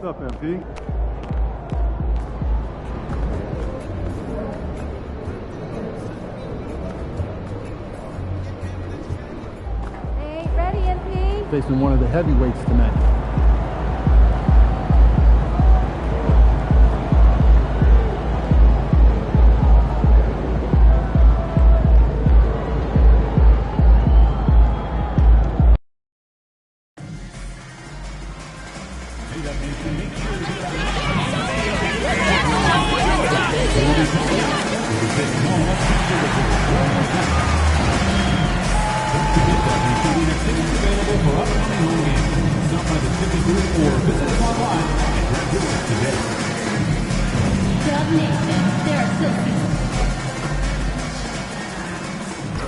up, MP? Hey, ready, MP? Facing one of the heavyweights tonight.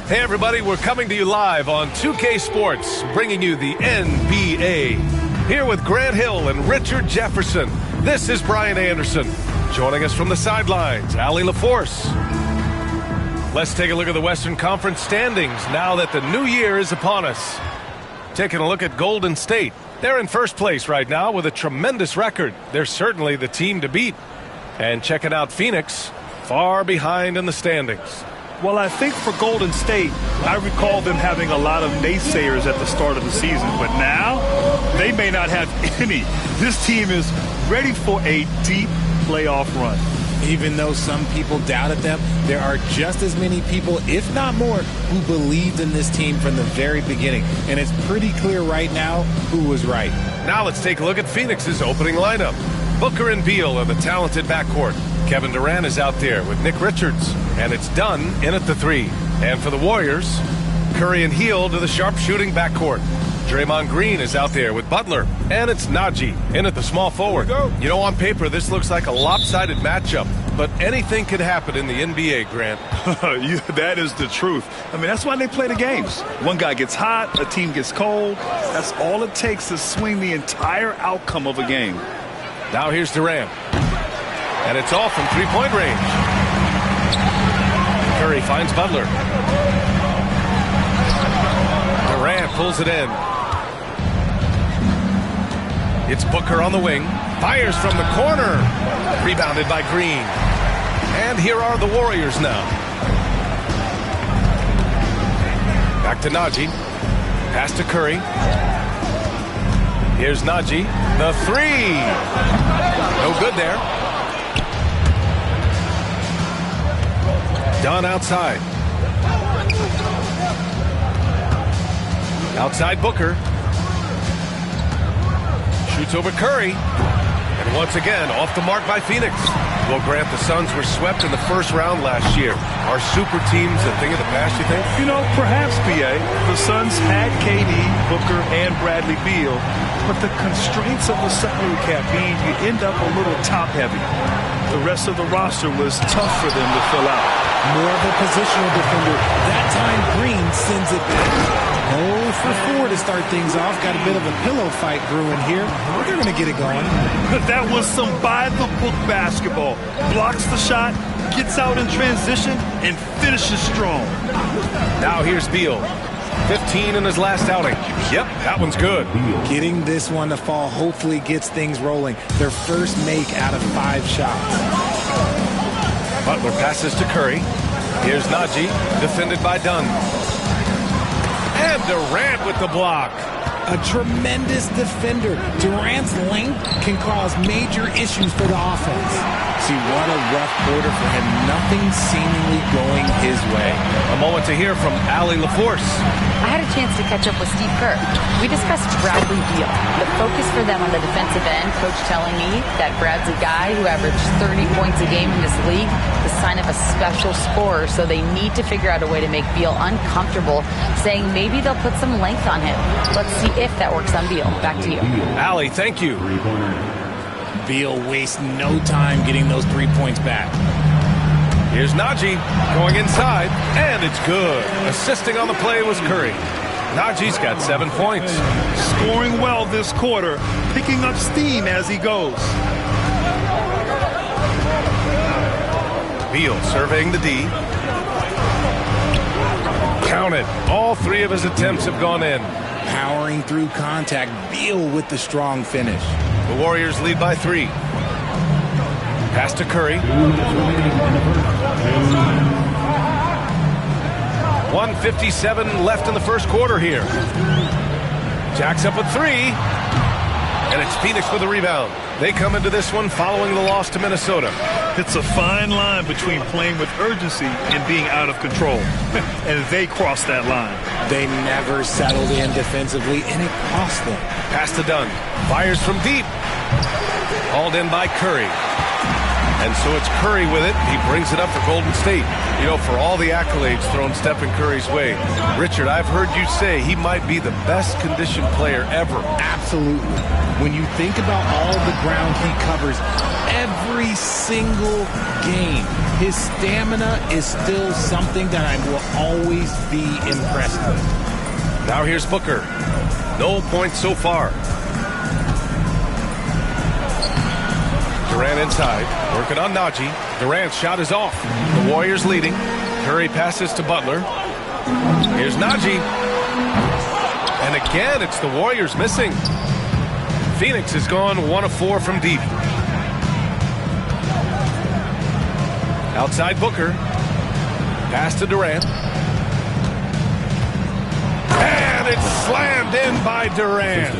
Hey everybody, we're coming to you live on 2K Sports, bringing you the NBA. Here with Grant Hill and Richard Jefferson, this is Brian Anderson. Joining us from the sidelines, Allie LaForce. Let's take a look at the Western Conference standings now that the new year is upon us. Taking a look at Golden State. They're in first place right now with a tremendous record. They're certainly the team to beat. And checking out Phoenix, far behind in the standings. Well, I think for Golden State, I recall them having a lot of naysayers at the start of the season. But now, they may not have any. This team is ready for a deep playoff run. Even though some people doubted them, there are just as many people, if not more, who believed in this team from the very beginning. And it's pretty clear right now who was right. Now let's take a look at Phoenix's opening lineup. Booker and Beal are the talented backcourt. Kevin Durant is out there with Nick Richards. And it's Dunn in at the 3. And for the Warriors, Curry and Hield are the sharpshooting backcourt. Draymond Green is out there with Butler. And it's Najee in at the small forward. You know, on paper, this looks like a lopsided matchup. But anything could happen in the NBA, Grant. That is the truth. I mean, that's why they play the games. One guy gets hot, a team gets cold. That's all it takes to swing the entire outcome of a game. Now here's Durant. And it's all from three-point range. Curry finds Butler. Durant pulls it in. It's Booker on the wing. Fires from the corner. Rebounded by Green. And here are the Warriors now. Back to Najee. Pass to Curry. Here's Najee. The 3. No good there. Dunn outside. Outside Booker. Shoots over Curry. And once again, off the mark by Phoenix. Well, Grant, the Suns were swept in the first round last year. Are super teams a thing of the past, you think? You know, perhaps, PA. The Suns had KD, Booker, and Bradley Beal. But the constraints of the salary cap mean you end up a little top-heavy. The rest of the roster was tough for them to fill out. More of a positional defender. That time, Green sends it back. 0 for 4 to start things off. Got a bit of a pillow fight brewing here. They're going to get it going. That was some by-the-book basketball. Blocks the shot, gets out in transition, and finishes strong. Now here's Beal. 15 in his last outing. Yep, that one's good. Getting this one to fall hopefully gets things rolling. Their first make out of 5 shots. Butler passes to Curry. Here's Najee, defended by Dunn. And Durant with the block. A tremendous defender. Durant's length can cause major issues for the offense. See, what a rough quarter for him. Nothing seemingly going his way. A moment to hear from Allie LaForce. I had a chance to catch up with Steve Kerr. We discussed Bradley Beal. The focus for them on the defensive end, coach telling me that Brad's a guy who averaged 30 points a game in this league, the sign of a special scorer, so they need to figure out a way to make Beal uncomfortable, saying maybe they'll put some length on him. Let's see if that works on Beal. Back to you. Allie, thank you. Beal wastes no time getting those 3 points back. Here's Najee going inside, and it's good. Assisting on the play was Curry. Najee's got 7 points. Scoring well this quarter, picking up steam as he goes. Beal surveying the D. Counted. All 3 of his attempts have gone in. Powering through contact, Beal with the strong finish. The Warriors lead by 3. Pass to Curry. 1:57 left in the first quarter here. Jacks up with 3. And it's Phoenix with a rebound. They come into this one following the loss to Minnesota. It's a fine line between playing with urgency and being out of control. And they crossed that line. They never settled in defensively, and it cost them. Pass to Dunn. Fires from deep. Hauled in by Curry. And so it's Curry with it. He brings it up for Golden State. You know, for all the accolades thrown Stephen Curry's way, Richard, I've heard you say he might be the best conditioned player ever. Absolutely. When you think about all the ground he covers every single game, his stamina is still something that I will always be impressed with. Now here's Booker. No points so far. Durant inside, working on Najee. Durant's shot is off. The Warriors leading. Curry passes to Butler. Here's Najee. And again, it's the Warriors missing. Phoenix has gone 1 of 4 from deep. Outside Booker. Pass to Durant. And it's slammed in by Durant.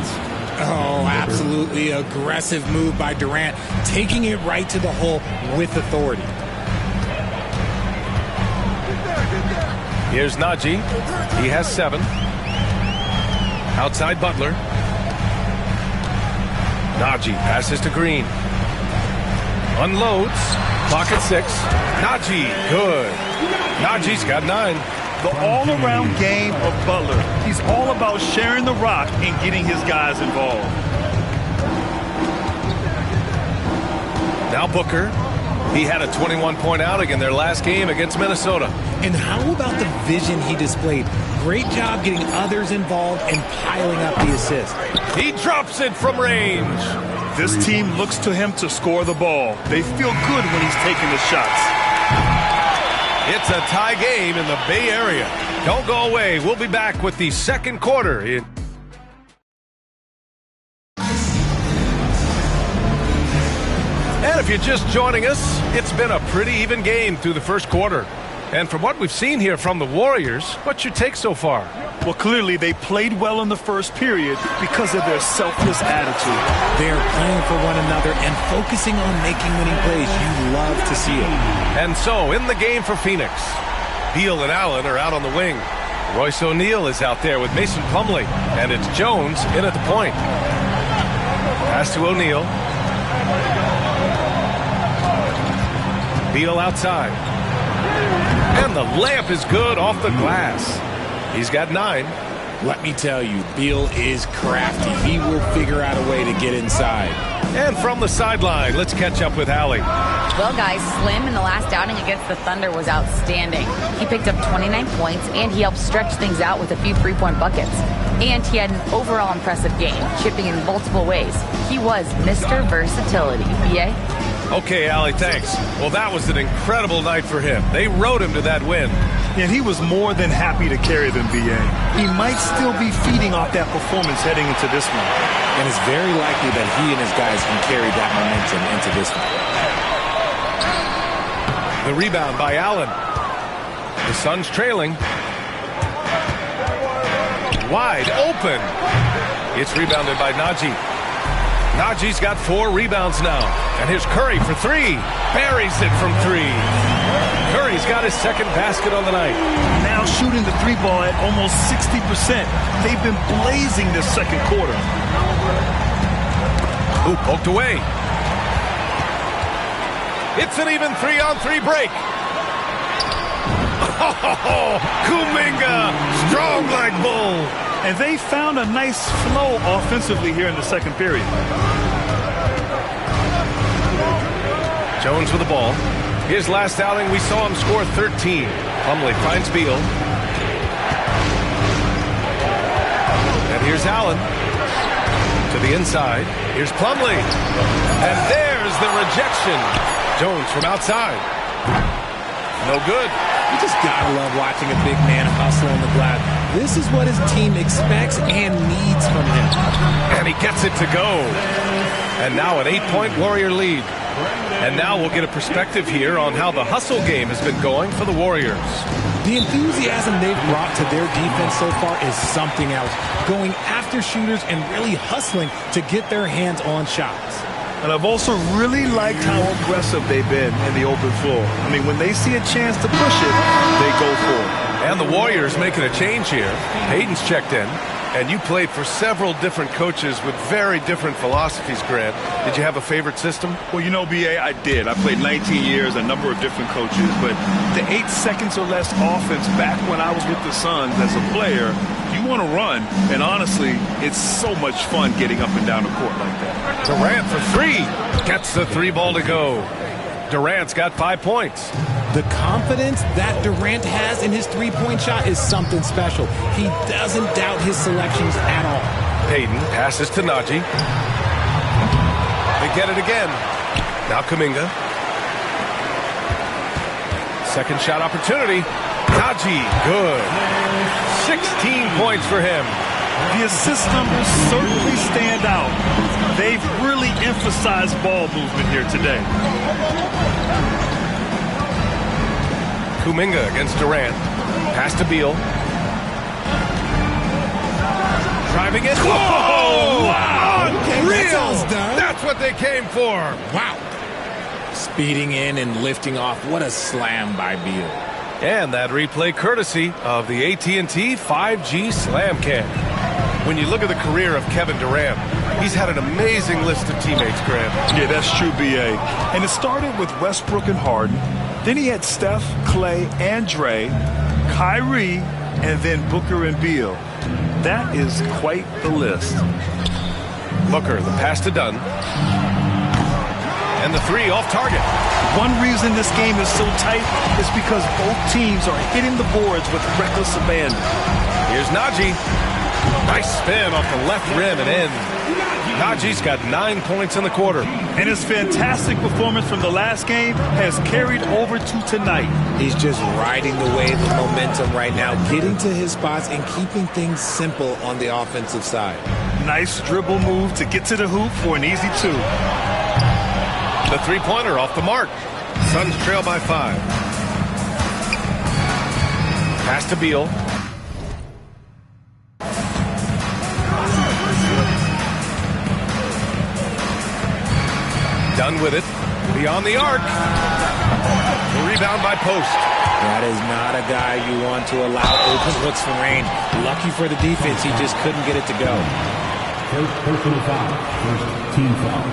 Oh, absolutely aggressive move by Durant, taking it right to the hole with authority. Here's Najee. He has 7. Outside Butler. Najee passes to Green. Unloads. Clock at 6. Najee, good. Najee's got 9. The all-around game of Butler. He's all about sharing the rock and getting his guys involved. Now Booker. He had a 21-point outing in their last game against Minnesota. And how about the vision he displayed? Great job getting others involved and piling up the assist. He drops it from range. This team looks to him to score the ball. They feel good when he's taking the shots. It's a tie game in the Bay Area. Don't go away. We'll be back with the second quarter. And if you're just joining us, it's been a pretty even game through the first quarter. And from what we've seen here from the Warriors, what's your take so far? Well, clearly they played well in the first period because of their selfless attitude. They're playing for one another and focusing on making winning plays. You love to see it. And so, in the game for Phoenix, Beal and Allen are out on the wing. Royce O'Neal is out there with Mason Plumlee. And it's Jones in at the point. Pass to O'Neal. Beal outside. And the layup is good off the glass. He's got 9. Let me tell you, Beal is crafty. He will figure out a way to get inside. And from the sideline, let's catch up with Allie. Well, guys, Slim in the last outing against the Thunder was outstanding. He picked up 29 points, and he helped stretch things out with a few three-point buckets. And he had an overall impressive game, chipping in multiple ways. He was Mr. Versatility. BA? Okay, Allie, thanks. Well, that was an incredible night for him. They rode him to that win. And he was more than happy to carry them, B.A. He might still be feeding off that performance heading into this one. And it's very likely that he and his guys can carry that momentum into this one. The rebound by Allen. The Suns trailing. Wide open. It's rebounded by Najee. Najee's got 4 rebounds now. And here's Curry for 3. Buries it from 3. Curry's got his second basket on the night. Now shooting the 3-ball at almost 60%. They've been blazing this second quarter. Ooh, poked away. It's an even 3-on-3 break. Oh, Kuminga, strong like bull. And they found a nice flow offensively here in the second period. Jones with the ball. His last outing, we saw him score 13. Plumlee finds Beal. And here's Allen. To the inside. Here's Plumlee. And there's the rejection. Jones from outside. No good. You just gotta love watching a big man hustle on the glass. This is what his team expects and needs from him. And he gets it to go. And now an 8-point Warrior lead. And now we'll get a perspective here on how the hustle game has been going for the Warriors. The enthusiasm they've brought to their defense so far is something else. Going after shooters and really hustling to get their hands on shots. And I've also really liked how aggressive they've been in the open floor. I mean, when they see a chance to push it, they go for it. And the Warriors making a change here. Payton's checked in. And you played for several different coaches with very different philosophies, Grant. Did you have a favorite system? Well, you know, B.A., I did. I played 19 years, a number of different coaches. But the 8 seconds or less offense back when I was with the Suns as a player, you want to run. And honestly, it's so much fun getting up and down the court like that. Durant for 3. Gets the 3 ball to go. Durant's got 5 points. The confidence that Durant has in his three-point shot is something special. He doesn't doubt his selections at all. Payton passes to Najee. They get it again. Now Kuminga. Second shot opportunity. Najee, good. 16 points for him. The assist numbers certainly stand out. They've really emphasized ball movement here today. Kuminga against Durant. Pass to Beal. Driving it. Whoa! Wow! Okay, Real! That's what they came for. Wow. Speeding in and lifting off. What a slam by Beal. And that replay courtesy of the AT&T 5G Slam Cam. When you look at the career of Kevin Durant, he's had an amazing list of teammates, Grant. Yeah, that's true, B.A. And it started with Westbrook and Harden. Then he had Steph, Clay, and Dre, Kyrie, and then Booker and Beal. That is quite the list. Booker, the pass to Dunn. And the 3 off target. One reason this game is so tight is because both teams are hitting the boards with reckless abandon. Here's Najee. Nice spin off the left rim and in. Najee's got 9 points in the quarter. And his fantastic performance from the last game has carried over to tonight. He's just riding the wave of momentum right now, getting to his spots and keeping things simple on the offensive side. Nice dribble move to get to the hoop for an easy 2. The 3-pointer off the mark. Suns trail by 5. Pass to Beal. Done with it. Beyond the arc. The rebound by Post. That is not a guy you want to allow open looks from range. Lucky for the defense, he just couldn't get it to go. First personal foul. First team foul.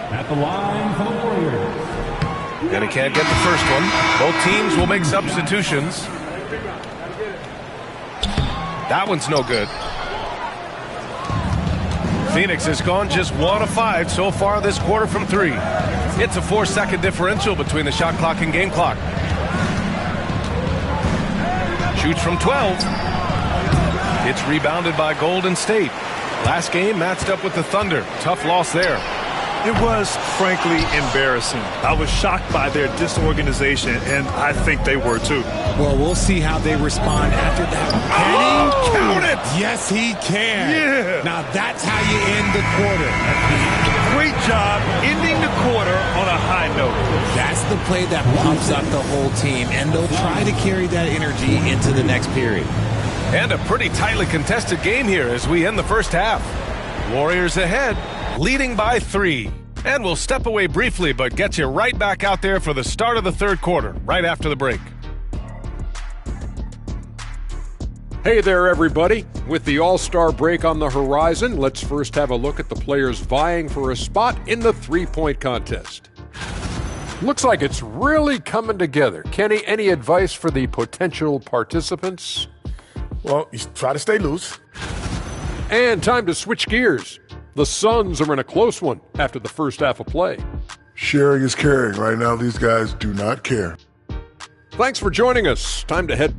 At the line for the Warriors. And he can't get the first one. Both teams will make substitutions. That one's no good. Phoenix has gone just 1 of 5 so far this quarter from 3. It's a 4-second differential between the shot clock and game clock. Shoots from 12. It's rebounded by Golden State. Last game matched up with the Thunder. Tough loss there. It was, frankly, embarrassing. I was shocked by their disorganization, and I think they were too. Well, we'll see how they respond after that. Oh, count it! Yes, he can. Yeah. Now that's how you end the quarter. Great job ending the quarter on a high note. That's the play that pumps up the whole team, and they'll try to carry that energy into the next period. And a pretty tightly contested game here as we end the first half. Warriors ahead, leading by 3. And we'll step away briefly, but get you right back out there for the start of the third quarter, right after the break. Hey there, everybody. With the All-Star break on the horizon, let's first have a look at the players vying for a spot in the three-point contest. Looks like it's really coming together. Kenny, any advice for the potential participants? Well, you try to stay loose. And time to switch gears. The Suns are in a close one after the first half of play. Sharing is caring. Right now, these guys do not care. Thanks for joining us. Time to head.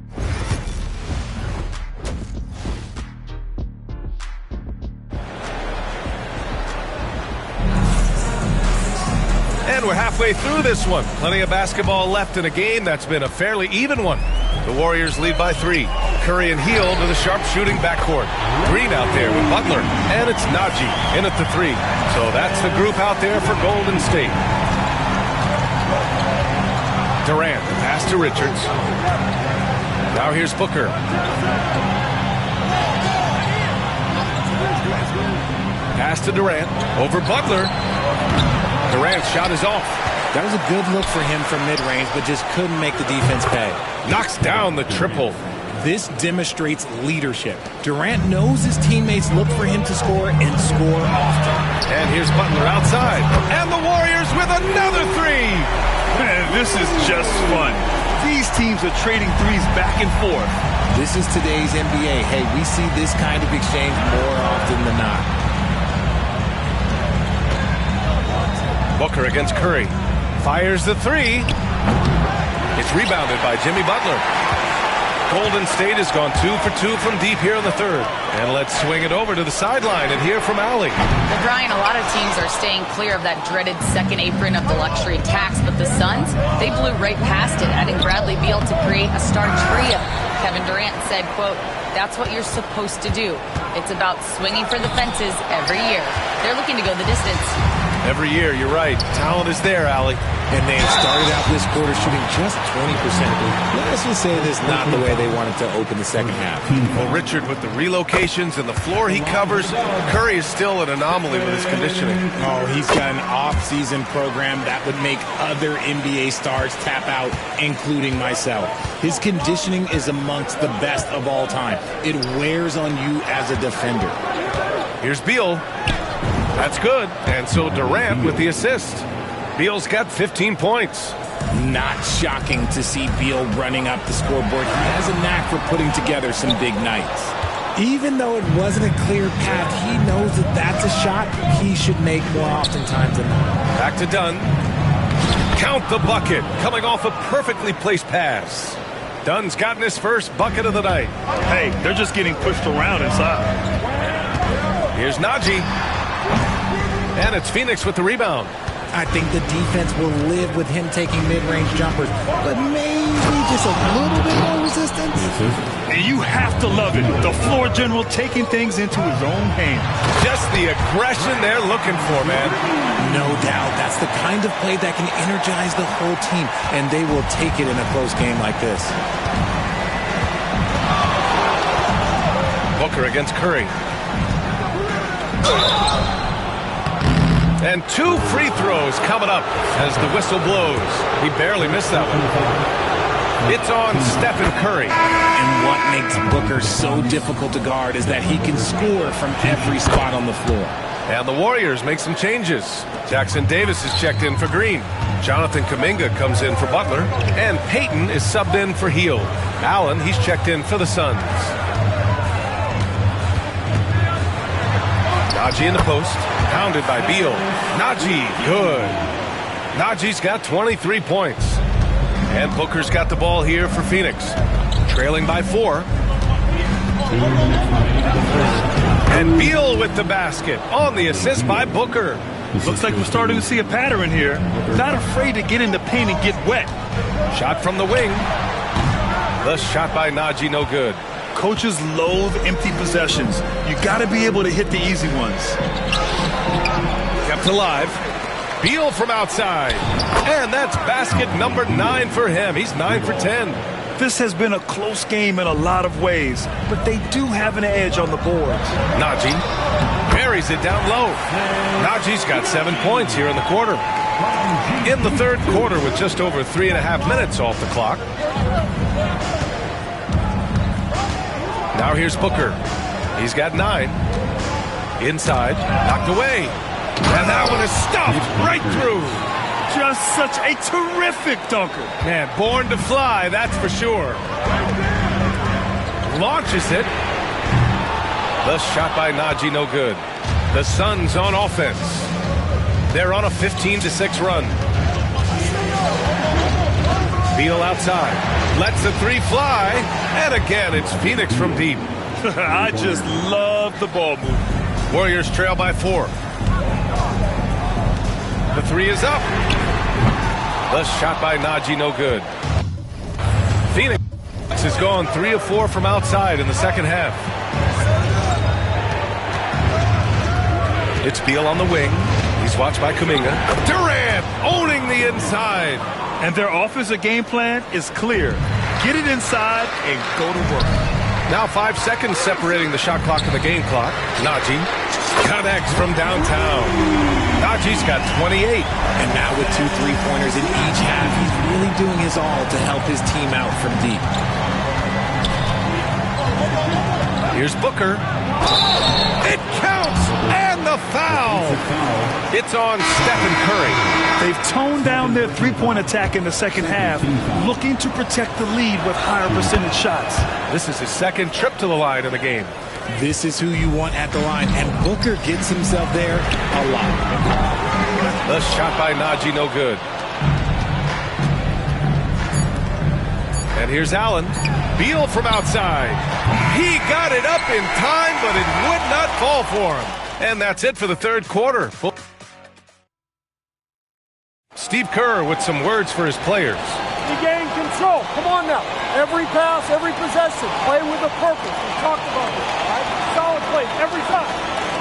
And we're halfway through this one. Plenty of basketball left in a game that's been a fairly even one. The Warriors lead by 3. Curry and Heel to the sharpshooting backcourt. Green out there with Butler. And it's Najee in at the 3. So that's the group out there for Golden State. Durant, the pass to Richards. Now here's Booker. Pass to Durant. Over Butler. Durant's shot is off. That was a good look for him from mid-range, but just couldn't make the defense pay. Knocks down the triple. This demonstrates leadership. Durant knows his teammates look for him to score and score often. And here's Butler outside. And the Warriors with another 3. Man, this is just fun. These teams are trading threes back and forth. This is today's NBA. Hey, we see this kind of exchange more often than not. Booker against Curry. Fires the 3. It's rebounded by Jimmy Butler. Golden State has gone 2 for 2 from deep here in the third. And let's swing it over to the sideline and hear from Allie. Well, Brian, a lot of teams are staying clear of that dreaded second apron of the luxury tax, but the Suns, they blew right past it, adding Bradley Beal to create a star trio. Kevin Durant said, quote, "That's what you're supposed to do. It's about swinging for the fences every year." They're looking to go the distance. Every year, you're right. Talent is there, Allie. And they started out this quarter shooting just 20%. Let's just say this is not the way they wanted to open the second half. Well, Richard, with the relocations and the floor he covers, Curry is still an anomaly with his conditioning. Oh, he's got an off-season program that would make other NBA stars tap out, including myself. His conditioning is amongst the best of all time. It wears on you as a defender. Here's Beal. That's good. And so Durant with the assist. Beal's got 15 points. Not shocking to see Beal running up the scoreboard. He has a knack for putting together some big nights. Even though it wasn't a clear path, he knows that that's a shot he should make more oftentimes than not. Back to Dunn. Count the bucket. Coming off a perfectly placed pass. Dunn's gotten his first bucket of the night. Hey, they're just getting pushed around inside. Here's Najee. And it's Phoenix with the rebound. I think the defense will live with him taking mid-range jumpers, but maybe just a little bit more resistance. And you have to love it. The floor general taking things into his own hands. Just the aggression they're looking for, man. No doubt. That's the kind of play that can energize the whole team, and they will take it in a close game like this. Booker against Curry. And 2 free throws coming up as the whistle blows. He barely missed that one. It's on Stephen Curry. And what makes Booker so difficult to guard is that he can score from every spot on the floor. And the Warriors make some changes. Jackson Davis is checked in for Green. Jonathan Kuminga comes in for Butler. And Payton is subbed in for Heel. Allen, he's checked in for the Suns. Najee in the post. Pounded by Beal. Najee, good. Najee's got 23 points. And Booker's got the ball here for Phoenix. Trailing by 4. And Beal with the basket on the assist by Booker. Looks like we're starting to see a pattern here. Not afraid to get in the paint and get wet. Shot from the wing. The shot by Najee, no good. Coaches loathe empty possessions. You got to be able to hit the easy ones. Kept alive. Beal from outside. And that's basket number 9 for him. He's 9 for 10. This has been a close game in a lot of ways, but they do have an edge on the boards. Najee buries it down low. Najee's got 7 points here in the quarter. In the third quarter with just over 3.5 minutes off the clock. Now here's Booker. He's got 9. Inside. Knocked away. And that one is stuffed right through. Just such a terrific dunker. Man, born to fly, that's for sure. Launches it. The shot by Najee, no good. The Suns on offense. They're on a 15-6 run. Beal outside. Lets the 3 fly. And again, it's Phoenix from deep. I just love the ball movement. Warriors trail by 4. The 3 is up. The shot by Najee, no good. Phoenix This has gone 3 of 4 from outside in the second half. It's Beal on the wing. He's watched by Kuminga. Durant owning the inside. And their offensive game plan is clear. Get it inside and go to work. Now 5 seconds separating the shot clock and the game clock. Najee connects from downtown. Najee's got 28. And now with 2 3-pointers in each half, he's really doing his all to help his team out from deep. Here's Booker. It counts! And the foul! It's on Stephen Curry. They've toned down their three-point attack in the second half, looking to protect the lead with higher percentage shots. This is his second trip to the line in the game. This is who you want at the line, and Booker gets himself there a lot. The shot by Najee, no good. And here's Allen. Beal from outside. He got it up in time, but it would not fall for him. And that's it for the third quarter. Steve Kerr with some words for his players. Regain control. Come on now. Every pass, every possession. Play with a purpose. We talked about this. Right? Solid play every time.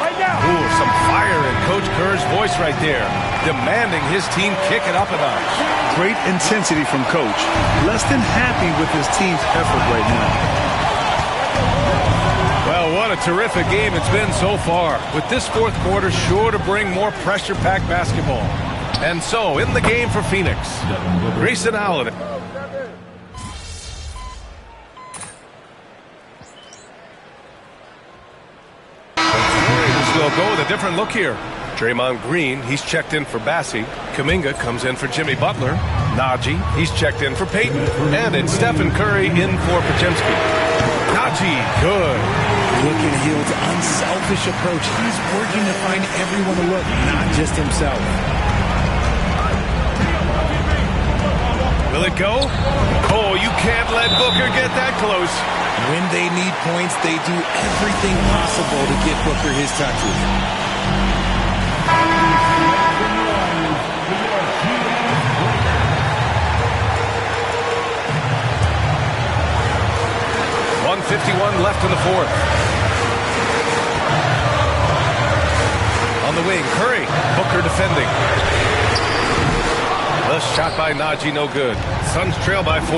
Right now. Ooh, some fire in Coach Kerr's voice right there. Demanding his team kick it up a notch. Great intensity from Coach. Less than happy with his team's effort right now. Well, what a terrific game it's been so far. With this fourth quarter sure to bring more pressure-packed basketball. And so, in the game for Phoenix, Grayson Allen. Warriors will go with a different look here. Draymond Green, he's checked in for Bassie. Kuminga comes in for Jimmy Butler. Najee, he's checked in for Peyton. And it's Stephen Curry in for Podziemski. Najee, good. Look at Hield's unselfish approach. He's working to find everyone to look, not just himself. Will it go? Oh, you can't let Booker get that close. When they need points, they do everything possible to get Booker his touches. .151 left in the fourth. On the wing, Curry. Booker defending. The shot by Najee, no good. Suns trail by 4.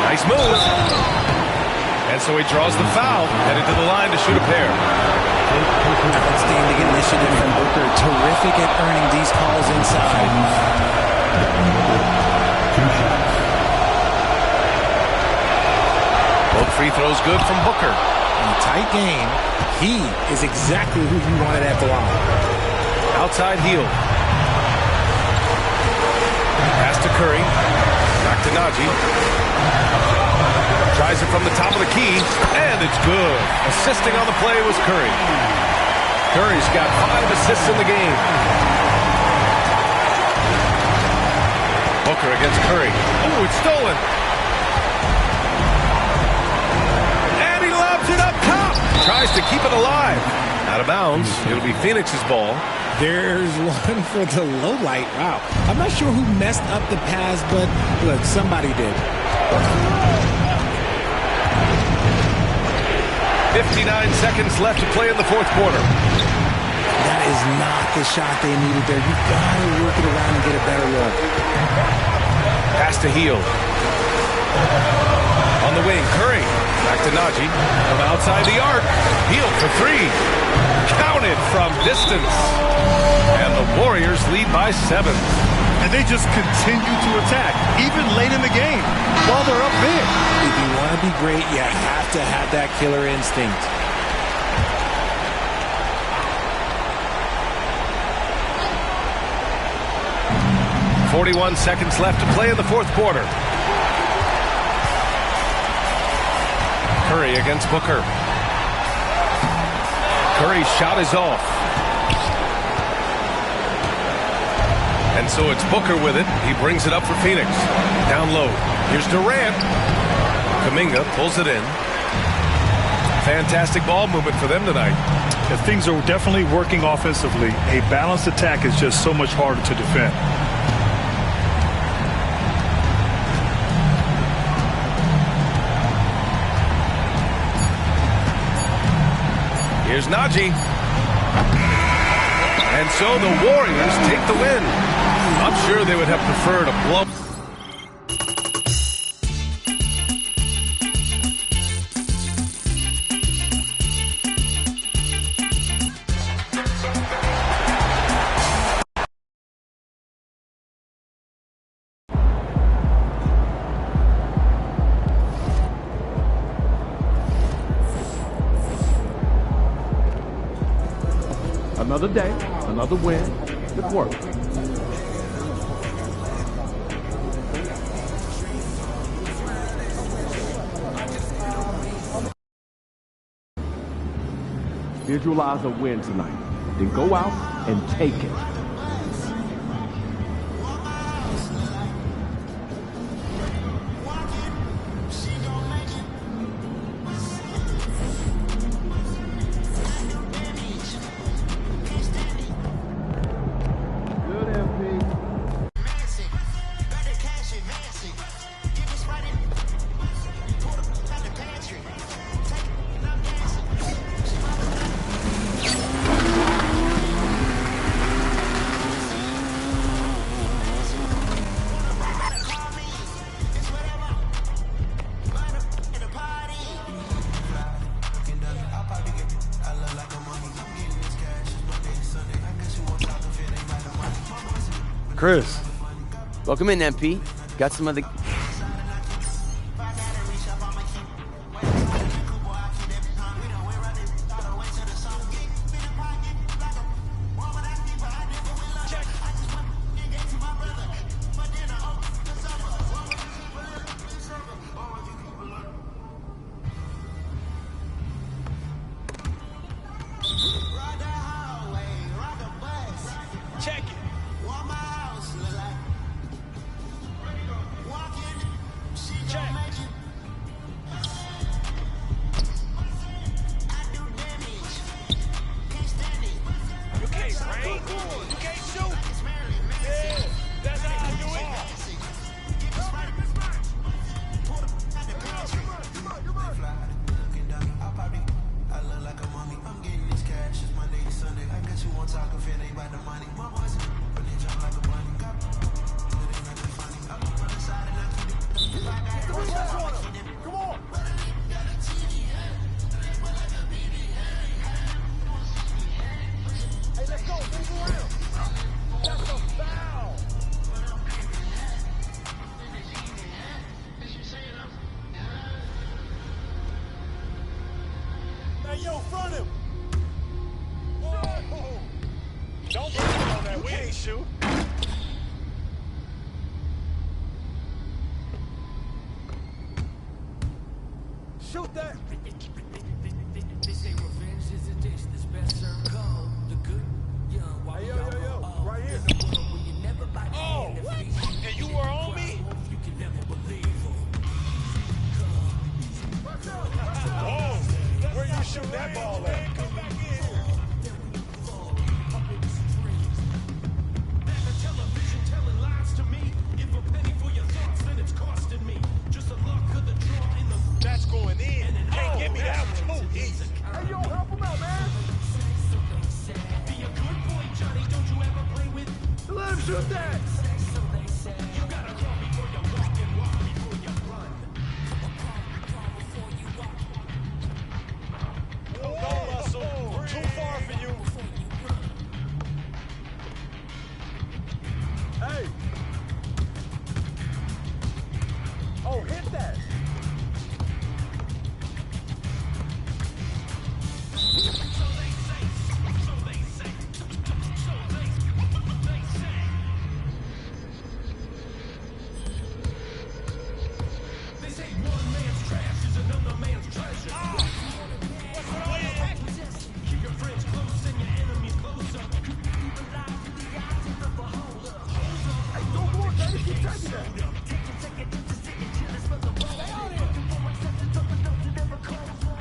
Nice move. And so he draws the foul, headed to the line to shoot a pair. Outstanding initiative from Booker. Terrific at earning these calls inside. Both free throws good from Booker. In a tight game, he is exactly who you wanted at the line. Outside heel. Pass to Curry. Back to Najee. Tries it from the top of the key, and it's good. Assisting on the play was Curry. Curry's got 5 assists in the game. Booker against Curry. Oh, it's stolen. And he lobs it up top. Tries to keep it alive. Out of bounds. It'll be Phoenix's ball. There's one for the low light. Wow. I'm not sure who messed up the pass, but look, somebody did. 59 seconds left to play in the fourth quarter. That is not the shot they needed there. You've got to work it around and get a better look. Pass to Hield. On the wing, Curry. Back to Najee. From outside the arc. Hield for 3. Counted from distance. And the Warriors lead by 7. And they just continue to attack, even late in the game, while they're up big. If you want to be great, you have to have that killer instinct. .41 seconds left to play in the fourth quarter. Curry against Booker. Curry's shot is off. And so it's Booker with it. He brings it up for Phoenix. Down low. Here's Durant. Kuminga pulls it in. Fantastic ball movement for them tonight. If things are definitely working offensively, a balanced attack is just so much harder to defend. Here's Najee. And so the Warriors take the win. I'm sure they would have preferred a blow. Another day, another win. Good work. Visualize a win tonight. Then go out and take it. Chris. Welcome in, MP. Got some of the... Check it. Yo, front him! Whoa. Don't put him on that. We ain't shoot. Shoot that! They say revenge is a dish that's best served cold. The good, young, while yo, right here. Oh, and you were on me? You can never believe where you shoot that ball at? Come back in here. Television telling lies to me. If a penny for your thoughts, then it's costing me. Just a luck of the draw in the... That's going in. Can't give me that one. Too easy. Hey, yo, help him out, man. Be a good boy, Johnny. Don't you ever play with... Let him shoot that. You gotta crawl before you walk and walk before you run. Go, Russell. Too far for you. Hey. Oh, hit that. They say one man's trash is another man's treasure. Keep your friends close and your enemies closer. Hey, go more, baby. Keep taking that.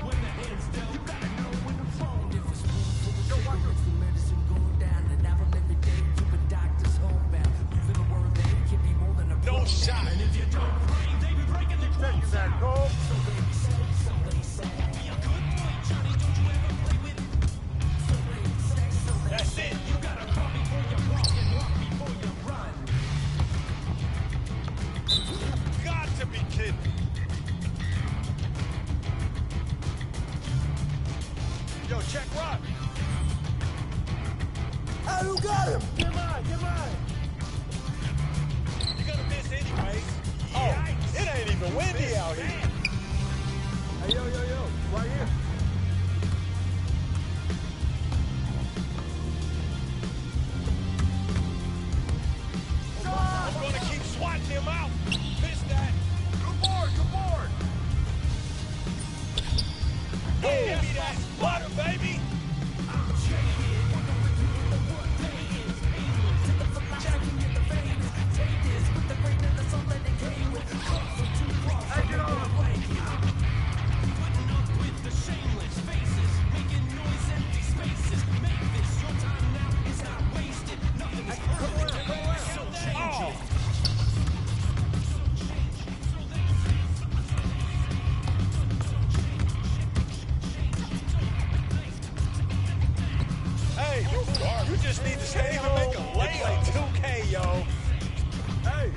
When the hand's dealt, you gotta know when to fall. If it's spoonful of cigarettes, the medicine going down. And now I'm every day to the doctor's homebound. Using a word that can be more than a no shot. And if you don't pray, they be breaking the clothes. So they say, so they say. Be a good boy, Johnny. Don't you ever play with out here. Hey, yo, right here. I'm gonna keep swatting him out. Missed that. Good board. Hey, give me that butter, baby. You just need to stay home and play 2K, yo. Hey.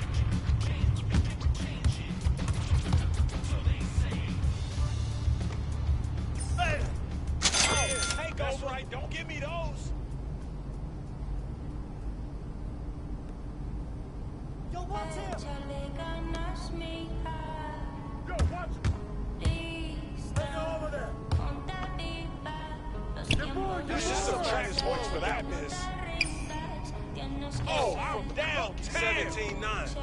Hey, go right. Don't give me those. Yo, watch him. Yo, watch him. Let's go over there. You should subtract points for that miss. Oh, I'm down 17-9.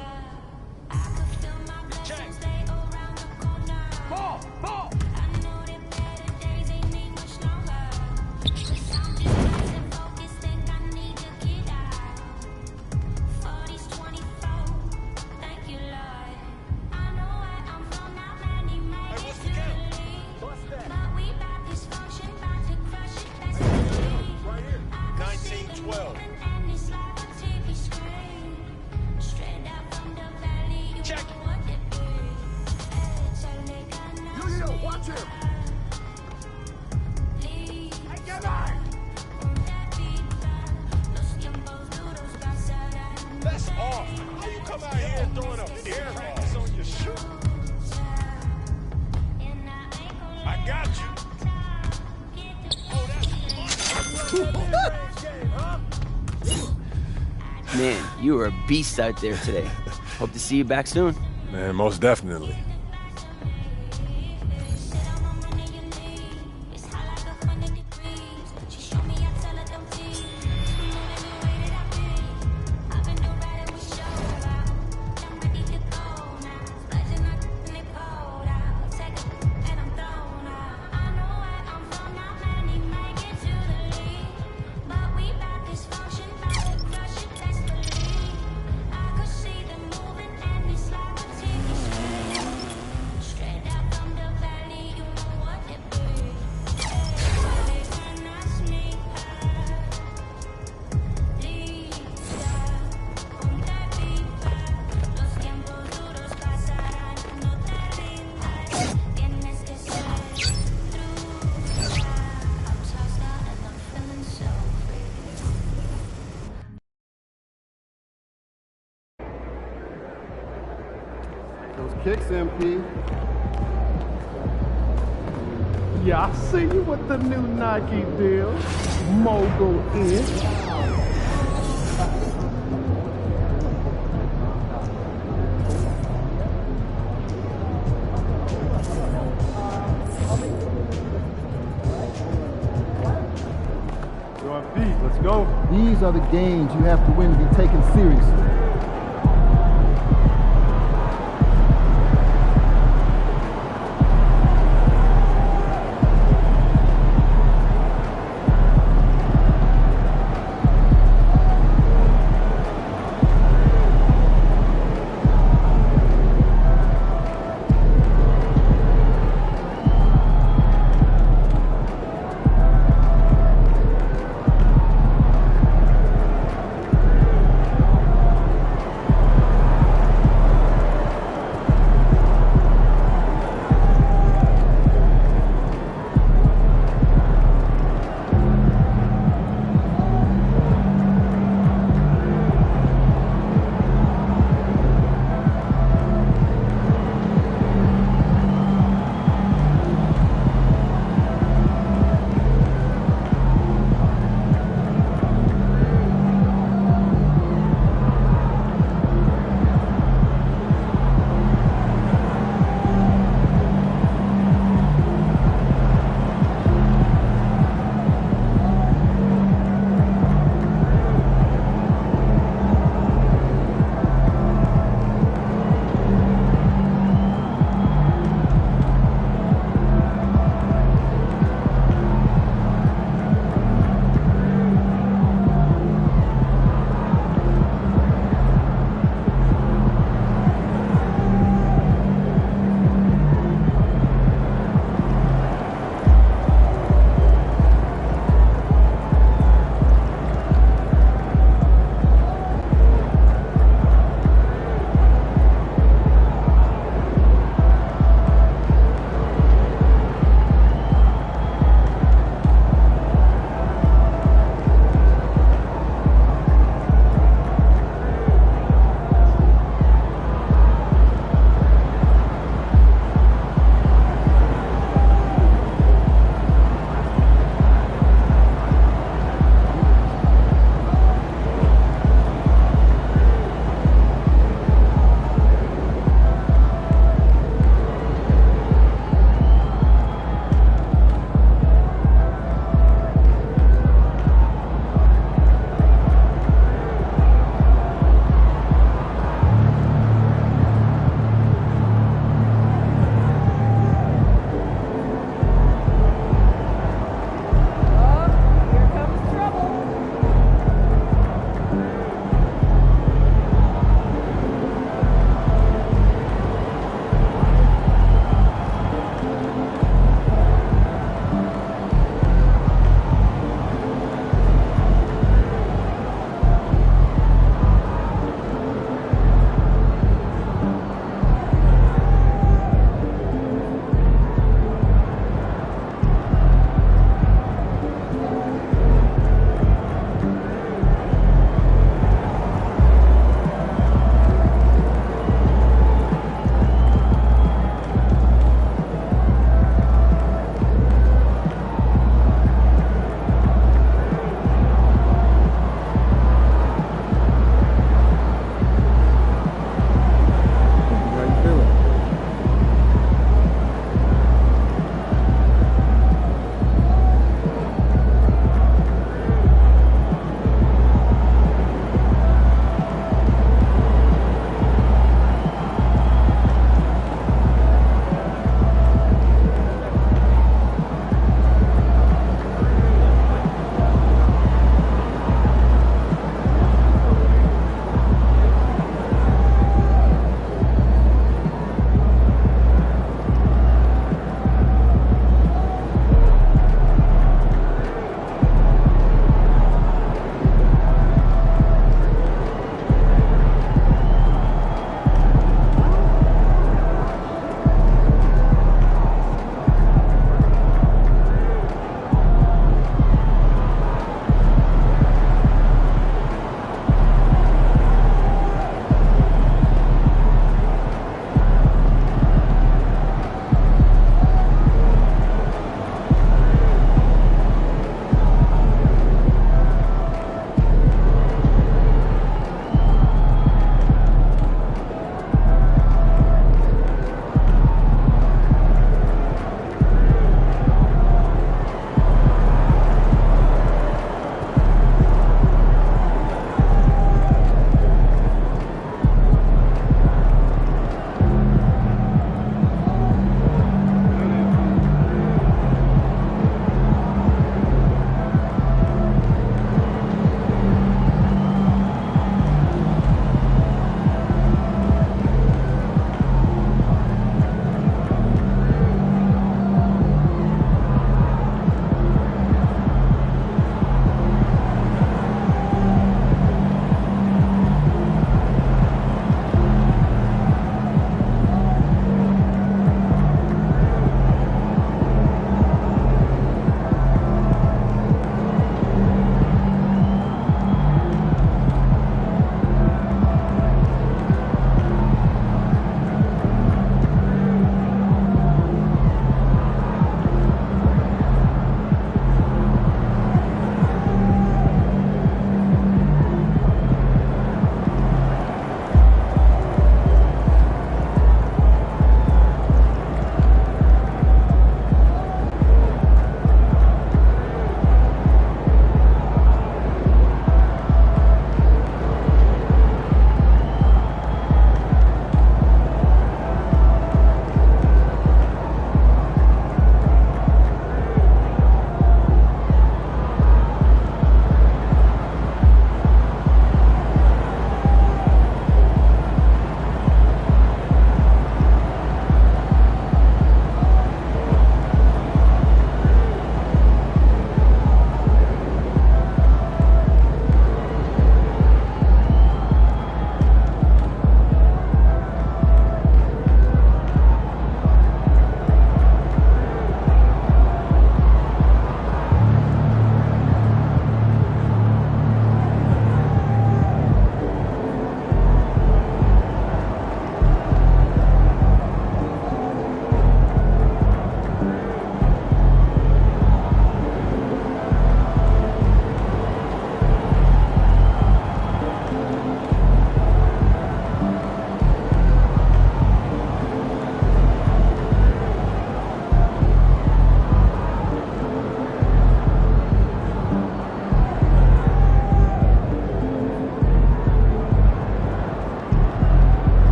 Check. Ball. That's off. How you come out here throwing a air practice on your shoe? I got you. Man, you were a beast out there today. Hope to see you back soon. Man, most definitely. Those kicks, MP. Yeah, I see you with the new Nike deal. Mogul in. Let's go. These are the games you have to win to be taken seriously.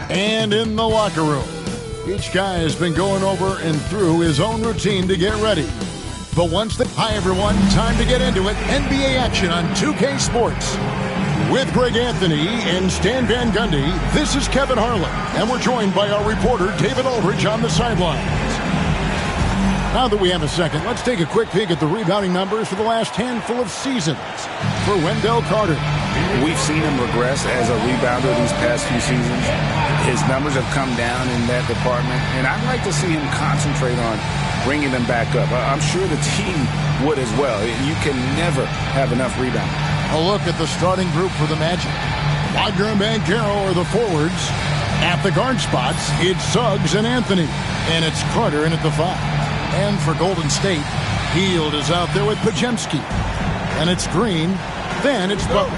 And in the locker room, each guy has been going over and through his own routine to get ready. But hi everyone, time to get into it. NBA action on 2K Sports. With Greg Anthony and Stan Van Gundy, this is Kevin Harlan. And we're joined by our reporter, David Aldridge, on the sidelines. Now that we have a second, let's take a quick peek at the rebounding numbers for the last handful of seasons for Wendell Carter. We've seen him regress as a rebounder these past few seasons. His numbers have come down in that department, and I'd like to see him concentrate on bringing them back up. I'm sure the team would as well. You can never have enough rebounding. A look at the starting group for the Magic. Wagner and Banchero are the forwards. At the guard spots, it's Suggs and Anthony. And it's Carter in at the 5. And for Golden State, Hield is out there with Podziemski. And it's Green. Then it's Butler.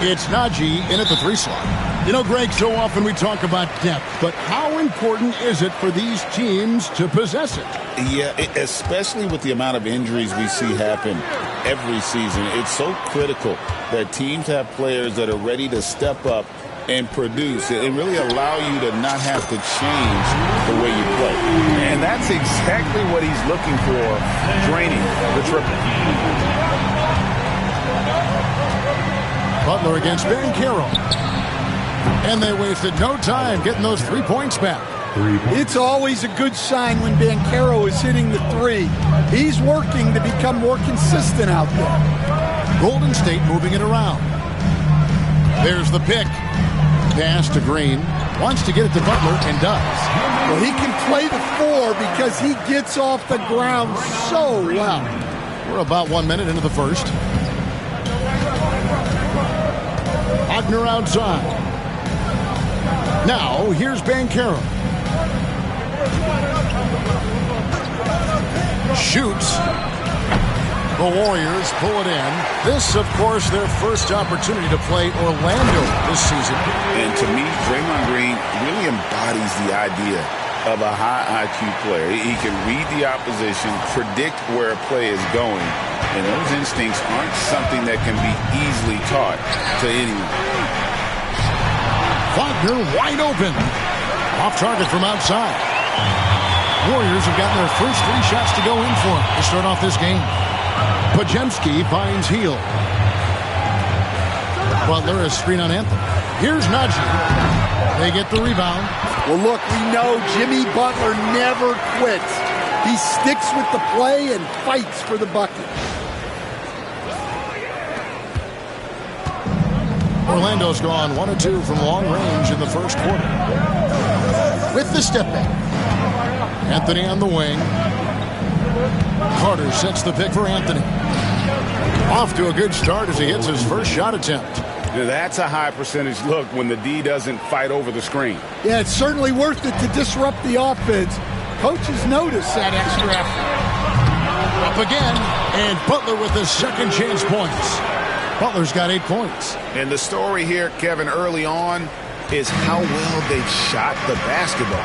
It's Najee in at the 3 slot. You know, Greg, so often we talk about depth, but how important is it for these teams to possess it? Yeah, especially with the amount of injuries we see happen every season. It's so critical that teams have players that are ready to step up and produce and really allow you to not have to change the way you play. And that's exactly what he's looking for, draining the triple. Butler against Banchero. And they wasted no time getting those 3 points back. It's always a good sign when Banchero is hitting the 3. He's working to become more consistent out there. Golden State moving it around. There's the pick. Pass to Green. Wants to get it to Butler and does. Well, he can play the 4 because he gets off the ground so well. We're about 1 minute into the first. Wagner outside. Now, here's Banchero. Shoots. The Warriors pull it in. This, of course, their first opportunity to play Orlando this season. And to me, Draymond Green really embodies the idea of a high IQ player. He can read the opposition, predict where a play is going, and those instincts aren't something that can be easily taught to anyone. Wagner wide open. Off target from outside. Warriors have gotten their first 3 shots to go in for him to start off this game. Podziemski finds Hield. Butler is screen on Anthony. Here's Najee. They get the rebound. Well, look, we know Jimmy Butler never quits. He sticks with the play and fights for the bucket. Orlando's gone 1 of 2 from long range in the first quarter. With the step back. Anthony on the wing. Carter sets the pick for Anthony. Off to a good start as he hits his first shot attempt. Now that's a high percentage look when the D doesn't fight over the screen. Yeah, it's certainly worth it to disrupt the offense. Coaches notice that extra effort. Up again, and Butler with the second chance points. Butler's got 8 points. And the story here, Kevin, early on is how well they shot the basketball.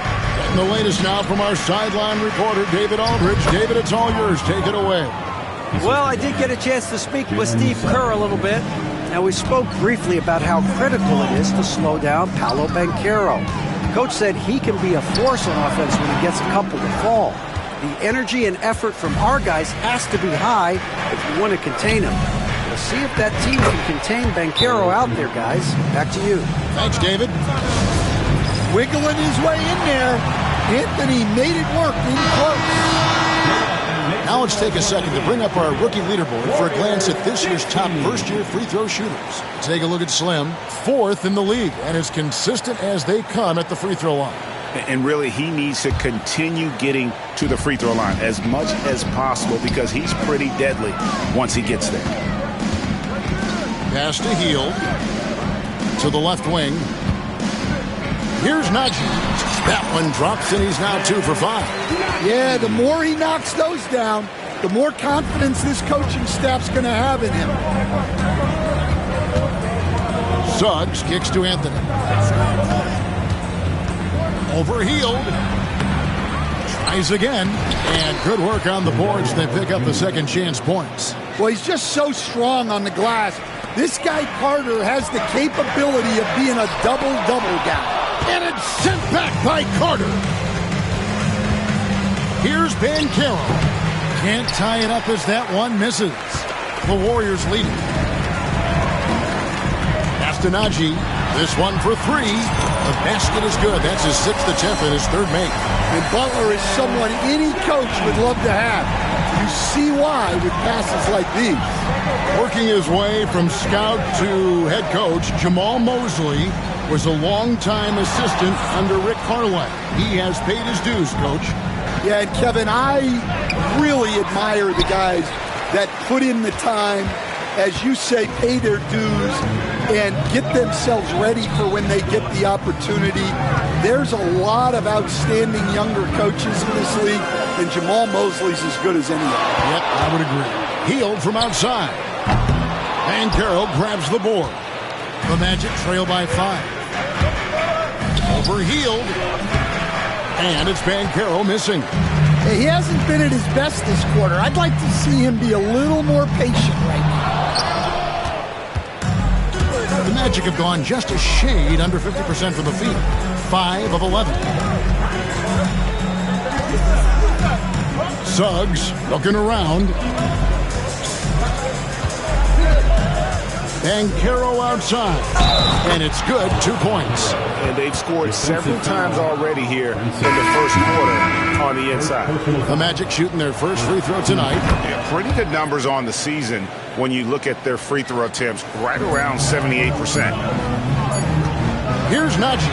And the latest now from our sideline reporter, David Aldridge. David, it's all yours. Take it away. Well, I did get a chance to speak with Steve Kerr a little bit, and we spoke briefly about how critical it is to slow down Paolo Banchero. Coach said he can be a force on offense when he gets a couple to fall. The energy and effort from our guys has to be high if we want to contain him. We'll see if that team can contain Banchero out there, guys. Back to you. Thanks, David. Wiggling his way in there. Anthony made it work in close. Now let's take a second to bring up our rookie leaderboard for a glance at this year's top first-year free throw shooters. Take a look at Slim, 4th in the league, and as consistent as they come at the free throw line. And really, he needs to continue getting to the free throw line as much as possible because he's pretty deadly once he gets there. Pass to Hield. To the left wing. Here's Najee. That one drops, and he's now 2 for 5. Yeah, the more he knocks those down, the more confidence this coaching staff's going to have in him. Suggs kicks to Anthony. Over Hield. Tries again, and good work on the boards. They pick up the second chance points. Well, he's just so strong on the glass. This guy, Carter, has the capability of being a double-double guy. And it's sent back by Carter. Here's Banchero. Can't tie it up as that one misses. The Warriors leading. Castanagi, this one for three. The basket is good. That's his 6th attempt and his 3rd make. And Butler is someone any coach would love to have. You see why with passes like these. Working his way from scout to head coach, Jamal Mosley was a longtime assistant under Rick Carlisle. He has paid his dues, Coach. Yeah, and Kevin, I really admire the guys that put in the time, as you say, pay their dues and get themselves ready for when they get the opportunity. There's a lot of outstanding younger coaches in this league, and Jamal Mosley's as good as any of them. Yep, I would agree. Healed from outside. Banchero grabs the board. The Magic trail by 5. Overhealed. And it's Banchero missing. Hey, he hasn't been at his best this quarter. I'd like to see him be a little more patient right now. The Magic have gone just a shade under 50% from the field. 5 of 11. Suggs looking around. Banchero outside. And it's good. 2 points. And they've scored several times already here in the first quarter on the inside. The Magic shooting their first free throw tonight. Yeah, pretty good numbers on the season when you look at their free throw attempts, right around 78%. Here's Najee.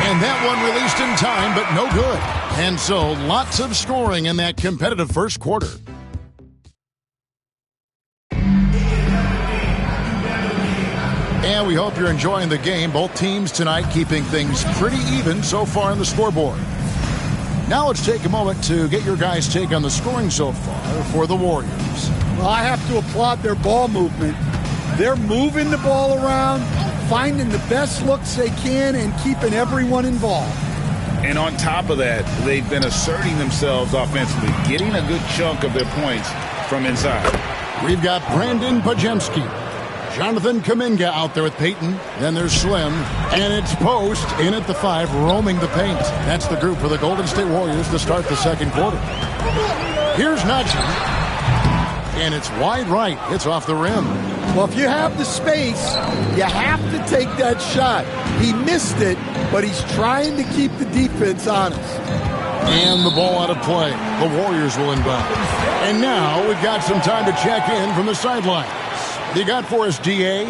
And that one released in time, but no good. And so lots of scoring in that competitive first quarter. And we hope you're enjoying the game. Both teams tonight keeping things pretty even so far on the scoreboard. Now let's take a moment to get your guys' take on the scoring so far for the Warriors. Well, I have to applaud their ball movement. They're moving the ball around, finding the best looks they can, and keeping everyone involved. And on top of that, they've been asserting themselves offensively, getting a good chunk of their points from inside. We've got Brandon Pajemski, Jonathan Kuminga out there with Peyton. Then there's Slim. And it's Post in at the 5, roaming the paint. That's the group for the Golden State Warriors to start the second quarter. Here's Najee. And it's wide right. It's off the rim. Well, if you have the space, you have to take that shot. He missed it, but he's trying to keep the defense honest. And the ball out of play. The Warriors will inbound. And now we've got some time to check in from the sidelines. You got for us, DA?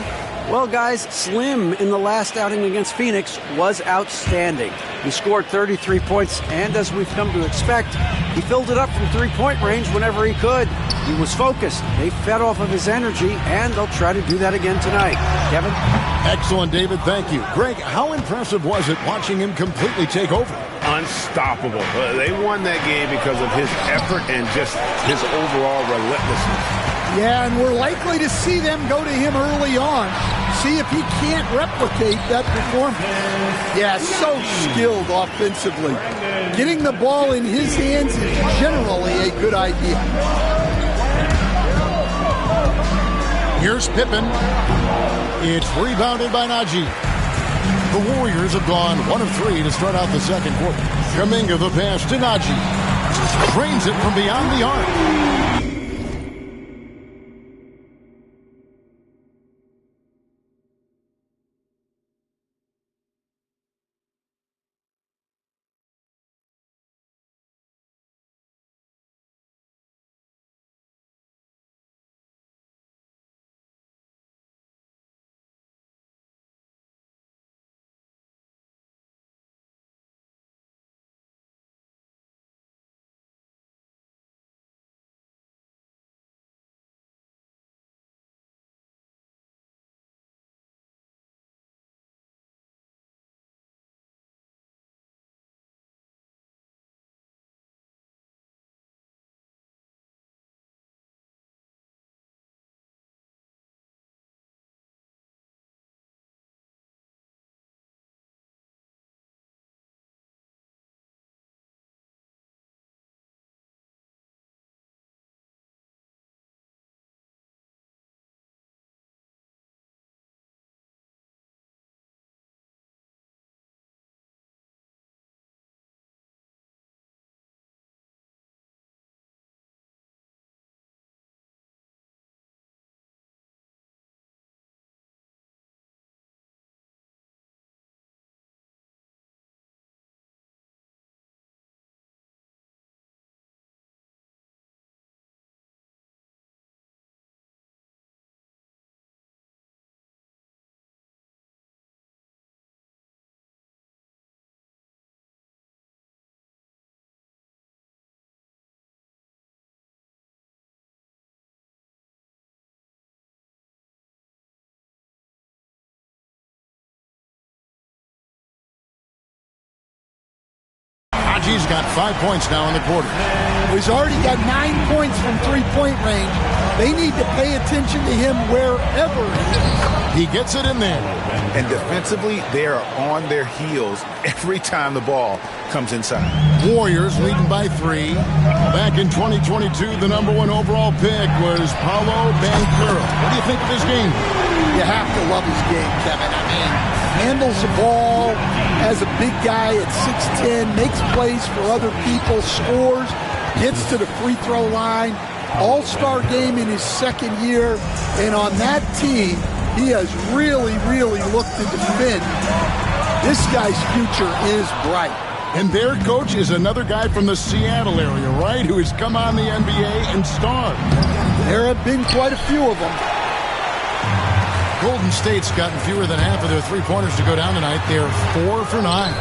Well, guys, Slim in the last outing against Phoenix was outstanding. He scored 33 points, and as we've come to expect, he filled it up from three-point range whenever he could. He was focused. They fed off of his energy, and they'll try to do that again tonight. Kevin? Excellent, David. Thank you. Greg, how impressive was it watching him completely take over? Unstoppable. They won that game because of his effort and just his overall relentlessness. Yeah, and we're likely to see them go to him early on. See if he can't replicate that performance. Yeah, so skilled offensively. Getting the ball in his hands is generally a good idea. Here's Pippen. It's rebounded by Najee. The Warriors have gone 1 of 3 to start out the second quarter. Kuminga the pass to Najee. Drains it from beyond the arc. Aji's got 5 points now in the quarter. He's already got 9 points from three-point range. They need to pay attention to him wherever he gets it in there. And defensively, they are on their heels every time the ball comes inside. Warriors leading by 3. Back in 2022, the number 1 overall pick was Paolo Banchero. What do you think of his game? You have to love his game, Kevin. I mean, handles the ball as a big guy at 6'10", makes plays for other people, scores, gets to the free throw line. All-star game in his second year, and on that team, he has really, really looked to defend. This guy's future is bright. And their coach is another guy from the Seattle area, right, who has come on the NBA and starred. There have been quite a few of them. Golden State's gotten fewer than half of their three-pointers to go down tonight. They're 4 for 9.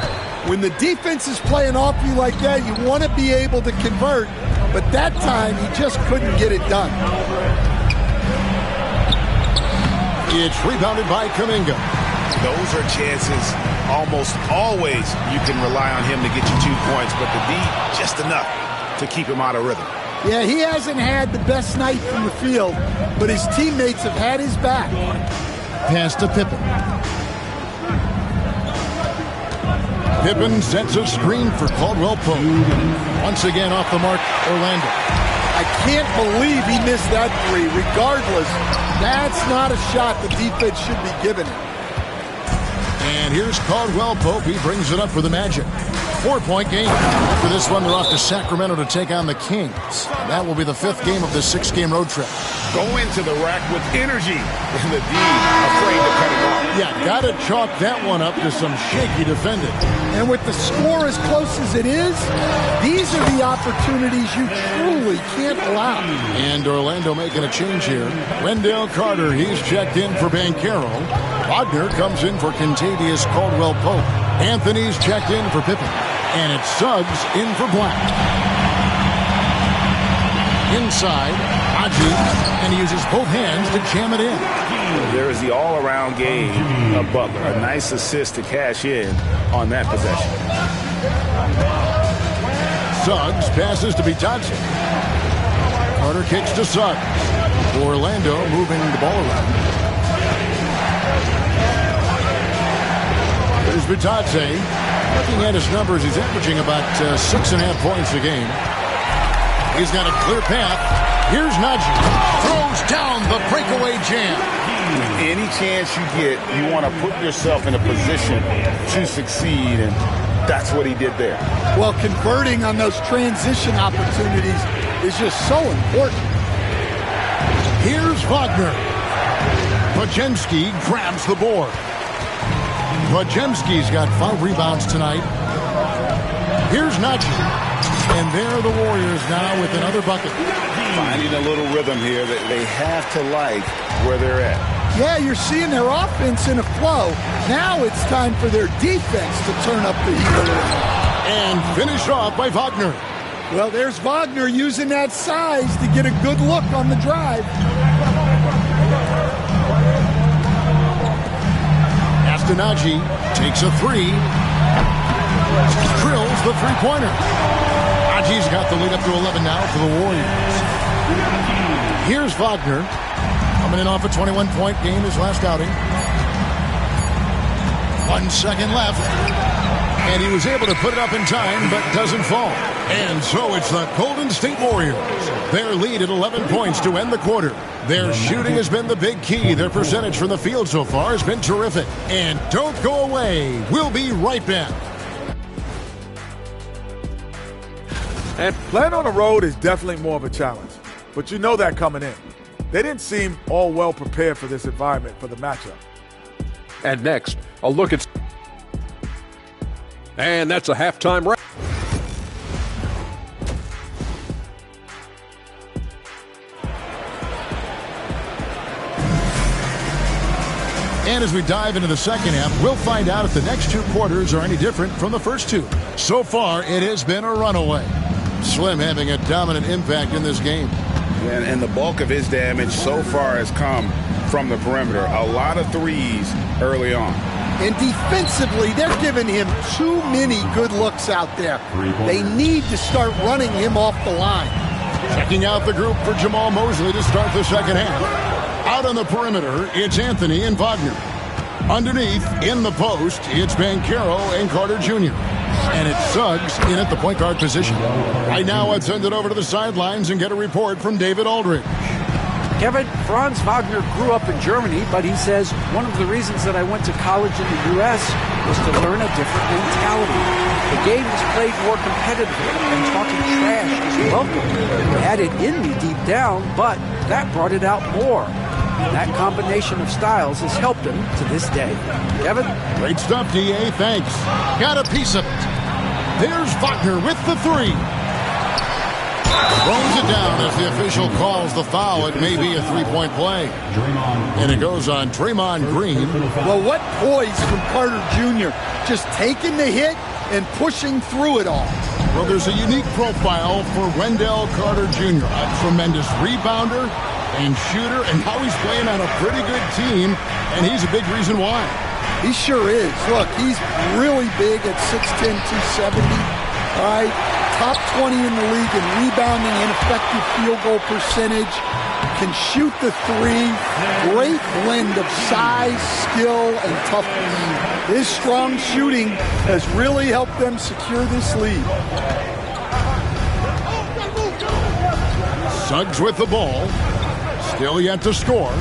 When the defense is playing off you like that, you want to be able to convert. But that time, he just couldn't get it done. It's rebounded by Kuminga. Those are chances almost always you can rely on him to get you 2 points, but the D, just enough to keep him out of rhythm. Yeah, he hasn't had the best night from the field, but his teammates have had his back. Pass to Pippen. Pippen sets a screen for Caldwell Pope. Once again off the mark, Orlando. I can't believe he missed that three. Regardless, that's not a shot the defense should be giving him. And here's Caldwell Pope. He brings it up for the Magic. 4-point game. After this one, they're off to Sacramento to take on the Kings. That will be the 5th game of this 6-game road trip. Go into the rack with energy, and the D afraid to cut it off. Yeah, got to chalk that one up to some shaky defending. And with the score as close as it is, these are the opportunities you truly can't allow. And Orlando making a change here. Wendell Carter, he's checked in for Banchero. Wagner comes in for Contavious Caldwell-Pope. Anthony's checked in for Pippen. And it's Suggs in for Black. Inside, Aji, and he uses both hands to jam it in. There is the all-around game of Butler. A nice assist to cash in on that possession. Suggs passes to Bitadze. Carter kicks to Suggs. Orlando moving the ball around. There's Bitadze. Looking at his numbers, he's averaging about 6.5 points a game. He's got a clear path. Here's Najee. Throws down the breakaway jam. Any chance you get, you want to put yourself in a position to succeed, and that's what he did there. Well, converting on those transition opportunities is just so important. Here's Wagner. Podziemski grabs the board. Podziemski's got 5 rebounds tonight. Here's Najee. And there are the Warriors now with another bucket. Finding a little rhythm here that they have to like where they're at. Yeah, you're seeing their offense in a flow. Now it's time for their defense to turn up the heat a little. And finish off by Wagner. Well, there's Wagner using that size to get a good look on the drive. Astonagi takes a 3. Drills the three-pointer. Aji's got the lead up to 11 now for the Warriors. Here's Wagner. Coming in off a 21-point game his last outing. 1 second left. And he was able to put it up in time, but doesn't fall. And so it's the Golden State Warriors. Their lead at 11 points to end the quarter. Their shooting has been the big key. Their percentage from the field so far has been terrific. And don't go away. We'll be right back. And playing on the road is definitely more of a challenge. But you know that coming in. They didn't seem all well prepared for this environment for the matchup. And next, a look at... And that's a halftime wrap. And as we dive into the second half, we'll find out if the next 2 quarters are any different from the first 2. So far, it has been a runaway. Slim having a dominant impact in this game. And the bulk of his damage so far has come from the perimeter. A lot of threes early on. And defensively, they're giving him too many good looks out there. They need to start running him off the line. Checking out the group for Jamal Mosley to start the second half. Out on the perimeter, it's Anthony and Wagner. Underneath, in the post, it's Banchero and Carter Jr. And it's Suggs in at the point guard position. Right now, let's send it over to the sidelines and get a report from David Aldridge. Kevin, Franz Wagner grew up in Germany, but he says one of the reasons that I went to college in the U.S. was to learn a different mentality. The game is played more competitively, and talking trash is welcome. I had it in me deep down, but that brought it out more. And that combination of styles has helped him to this day. Kevin? Great stuff, D.A. Thanks. Got a piece of it. There's Wagner with the three. Throws it down as the official calls the foul. It may be a three-point play. And it goes on Draymond Green. Well, what poise from Carter Jr. Just taking the hit and pushing through it all. Well, there's a unique profile for Wendell Carter Jr. A tremendous rebounder and shooter, and now he's playing on a pretty good team, and he's a big reason why. He sure is. Look, he's really big at 6'10", 270. All right, top 20 in the league in rebounding and effective field goal percentage. Can shoot the three. Great blend of size, skill, and toughness. His strong shooting has really helped them secure this lead. Suggs with the ball. Still yet to score.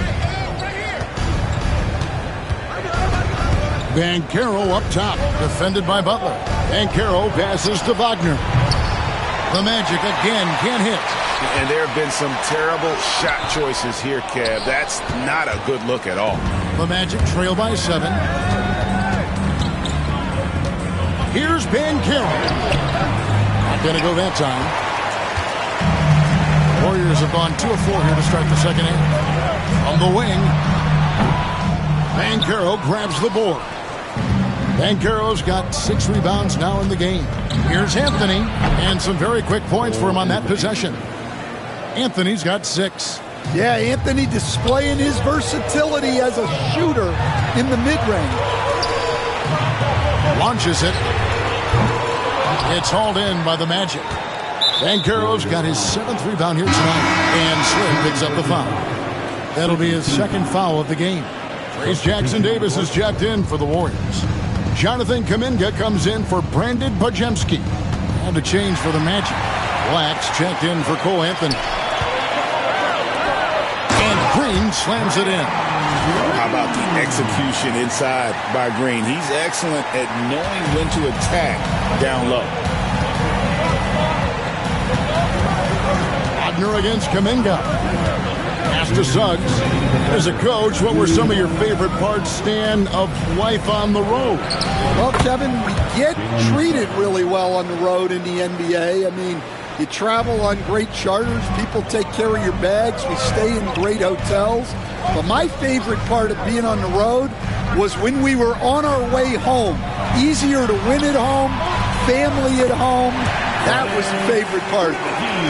Banchero up top, defended by Butler. Banchero passes to Wagner. The Magic again can't hit. And there have been some terrible shot choices here, Kev. That's not a good look at all. The Magic trail by 7. Here's Banchero. Not going to go that time. Warriors have gone 2 of 4 here to start the second half. On the wing, Banchero grabs the board. Banchero's got 6 rebounds now in the game. Here's Anthony, and some very quick points for him on that possession. Anthony's got 6. Yeah, Anthony displaying his versatility as a shooter in the mid-range. Launches it. It's hauled in by the Magic. Banchero's got his 7th rebound here tonight, and Slim picks up the foul. That'll be his 2nd foul of the game. Trace Jackson-Davis is checked in for the Warriors. Jonathan Kuminga comes in for Brandon Bajemski. And a change for the Magic. Black's checked in for Cole Anthony. And Green slams it in. How about the execution inside by Green? He's excellent at knowing when to attack down low. Wagner against Kuminga. Pass to Suggs. As a coach, what were some of your favorite parts, Stan, of life on the road? Well, Kevin, we get treated really well on the road in the NBA. I mean, you travel on great charters. People take care of your bags. We stay in great hotels. But my favorite part of being on the road was when we were on our way home. Easier to win at home, family at home. That was the favorite part.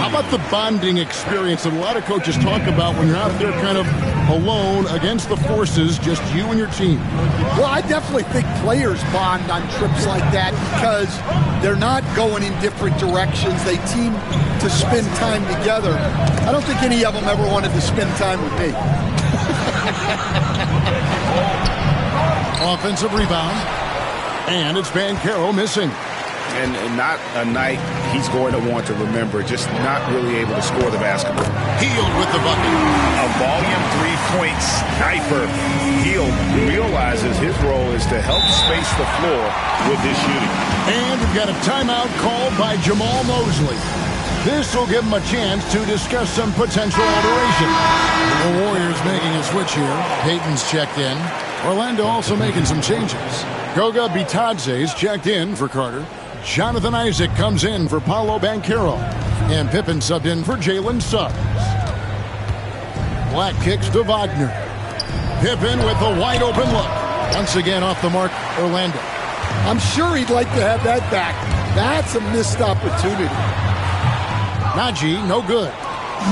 How about the bonding experience that a lot of coaches talk about when you're out there kind of alone against the forces, just you and your team? Well, I definitely think players bond on trips like that because they're not going in different directions. They team to spend time together. I don't think any of them ever wanted to spend time with me. Offensive rebound. And it's Banchero missing. And not a night he's going to want to remember, just not really able to score the basketball. Hield with the bucket. A volume three-point sniper. Hield realizes his role is to help space the floor with his shooting. And we've got a timeout called by Jamal Mosley. This will give him a chance to discuss some potential alteration. The Warriors making a switch here. Peyton's checked in. Orlando also making some changes. Goga Bitadze's checked in for Carter. Jonathan Isaac comes in for Paolo Banchero. And Pippen subbed in for Jalen Suggs. Black kicks to Wagner. Pippen with a wide open look. Once again off the mark, Orlando. I'm sure he'd like to have that back. That's a missed opportunity. Najee, no good.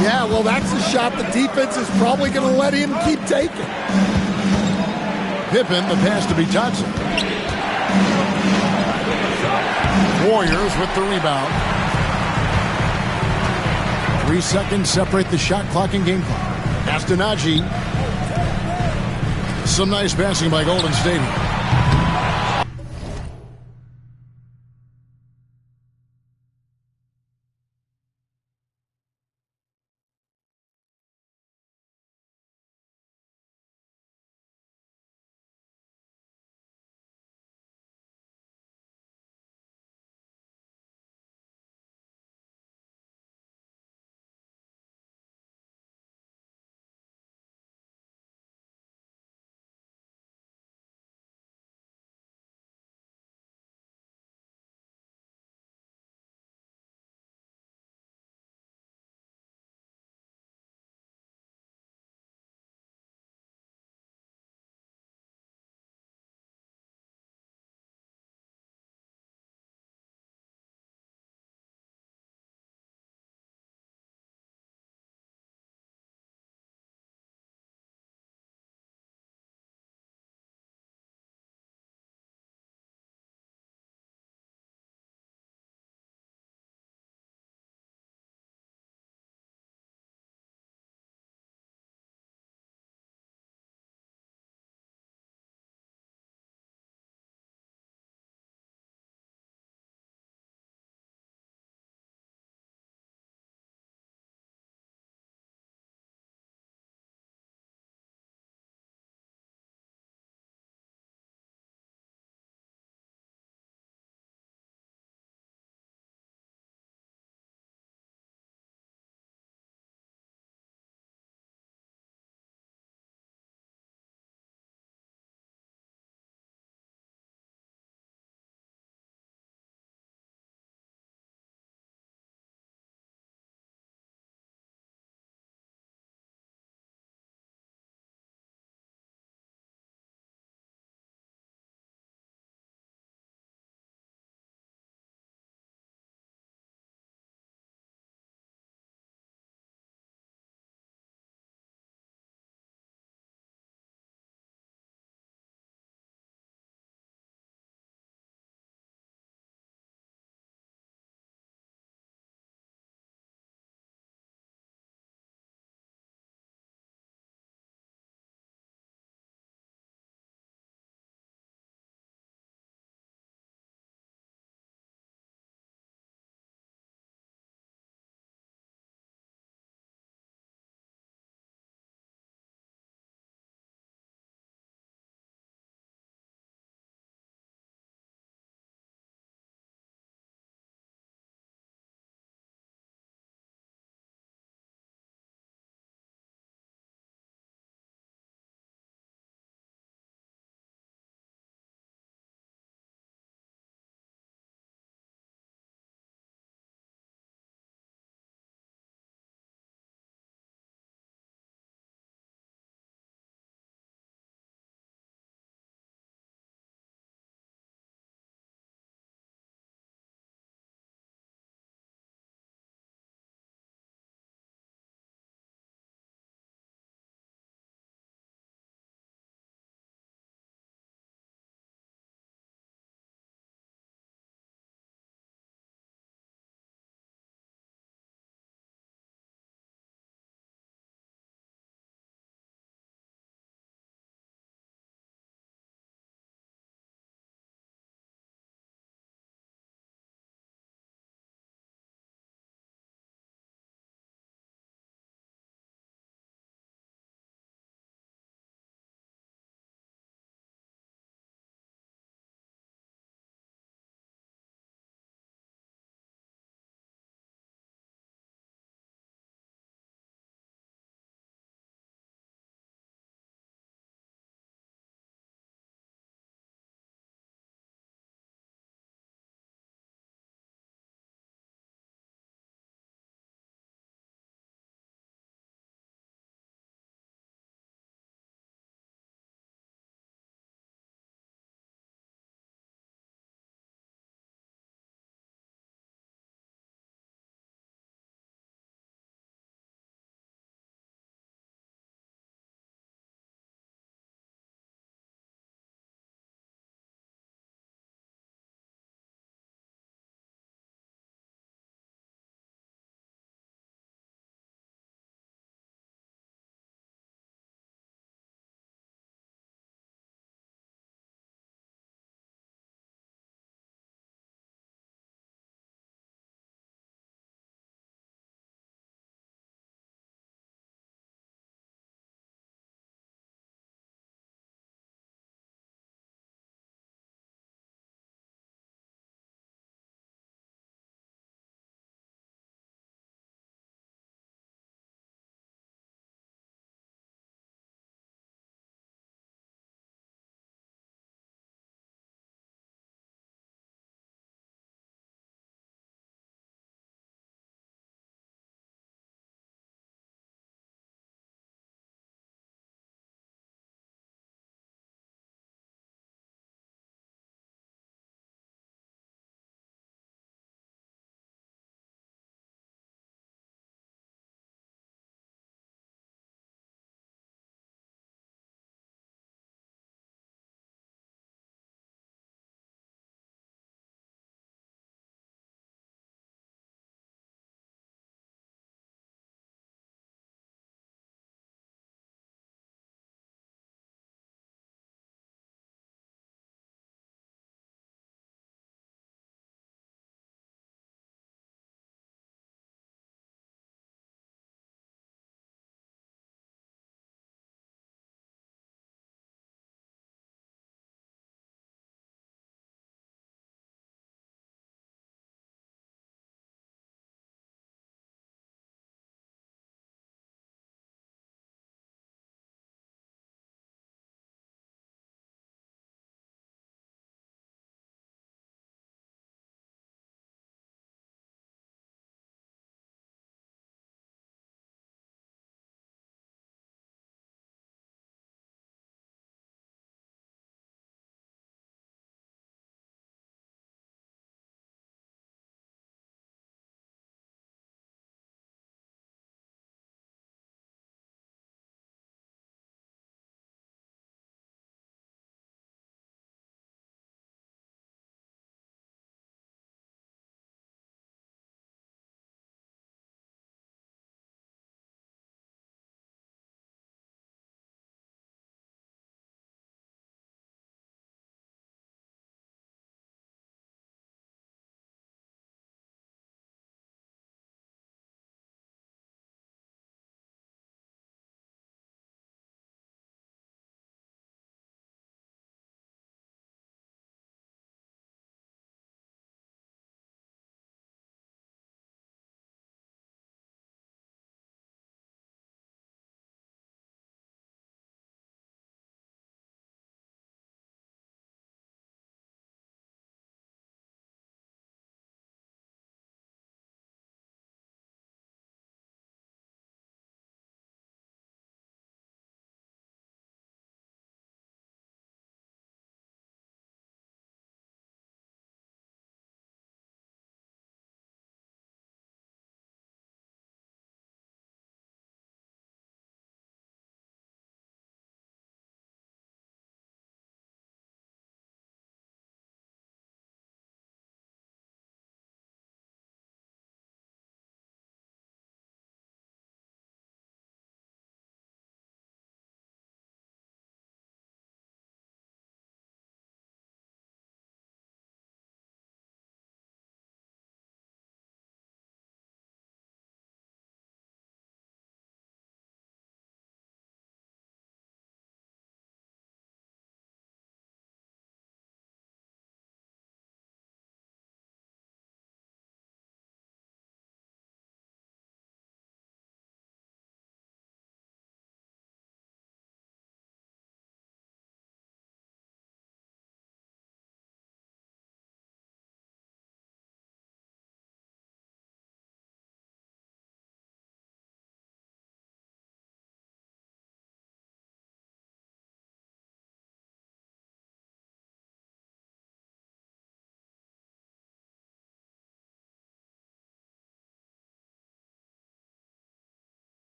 Yeah, well, that's a shot the defense is probably going to let him keep taking. Pippen, the pass to be Johnson. Warriors with the rebound. 3 seconds separate the shot clock and game clock. Astanaji. Some nice passing by Golden State.